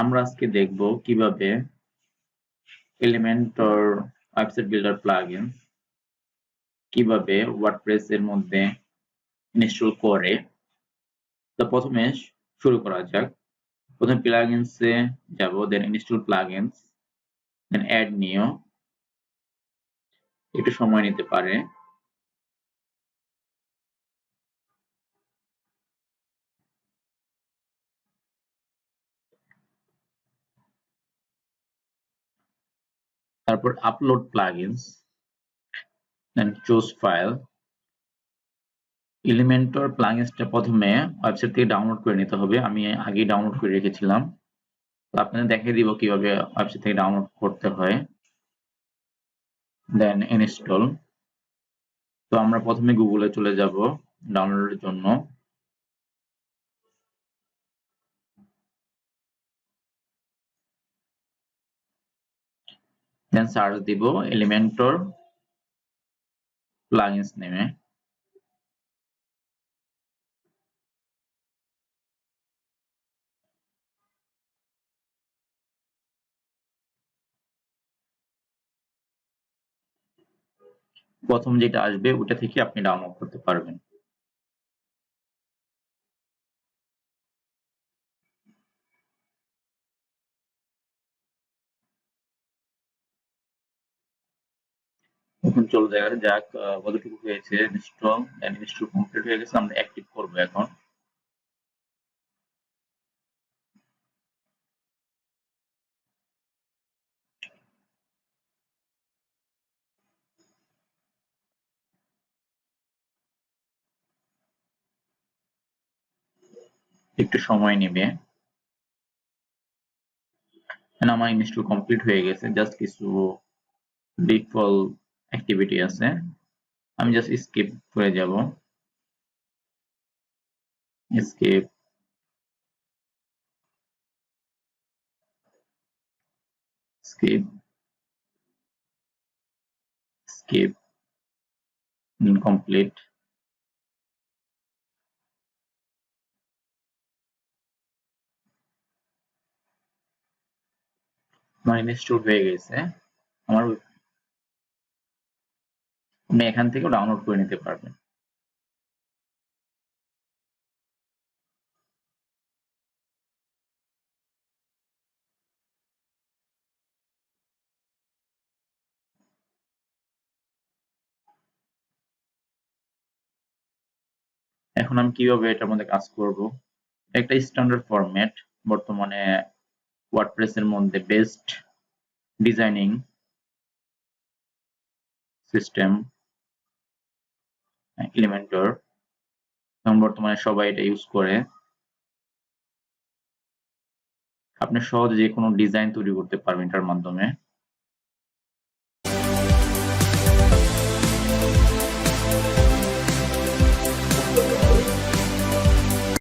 আমরা আজকে দেখব কিভাবে এলিমেন্টর ওয়েবসাইট বিল্ডার প্লাগইন কিভাবে ওয়ার্ডপ্রেস এর মধ্যে ইনস্টল করে। তো প্রথমে শুরু করা যাক। প্রথমে প্লাগইনস এ যাব, then install plugins, then add new. একটু সময় নিতে পারে। তারপর upload plugins, then choose file. Elementor প্লাগইনসটা প্রথমে ওয়েবসাইট থেকে ডাউনলোড করে নিতে হবে। আমি আগেই ডাউনলোড করে রেখেছিলাম, তো আপনাদের দেখিয়ে দিব কিভাবে ওয়েবসাইট থেকে ডাউনলোড করতে হয়। Then install. তো আমরা প্রথমে গুগলে চলে যাব ডাউনলোডের জন্য। দেন সার্চ দিব এলিমেন্টর প্লাগইনস নেমে। প্রথম যেটা আসবে ওটা থেকে আপনি ডাউনলোড করতে পারবেন। এখন চলে দেখা যাক কতটুকু হয়েছে ইনস্টল। দেন ইনস্টল কমপ্লিট হয়ে গেছে, আমরা অ্যাক্টিভ করব এখন। একটু সময় নেবে। আমার ইনস্টল কমপ্লিট হয়ে গেছে, জাস্ট কিছু ডিফল্ট অ্যাক্টিভিটি আছে, আমি জাস্ট স্কিপ করে যাব। Skip, skip, skip, incomplete. আমার ইনস্টল হয়ে গেছে। আমার আপনি এখান থেকে ডাউনলোড করে নিতে পারবেন। এখন আমি কিভাবে এটার মধ্যে কাজ করব। একটা স্ট্যান্ডার্ড ফরম্যাট, বর্তমানে ওয়ার্ডপ্রেস এর মধ্যে বেস্ট ডিজাইনিং সিস্টেম এলিমেন্টর, এবং বর্তমানে সবাই এটা ইউজ করে। আপনি সহজে যে কোনো ডিজাইন তৈরি করতে পারবেন এটার মাধ্যমে।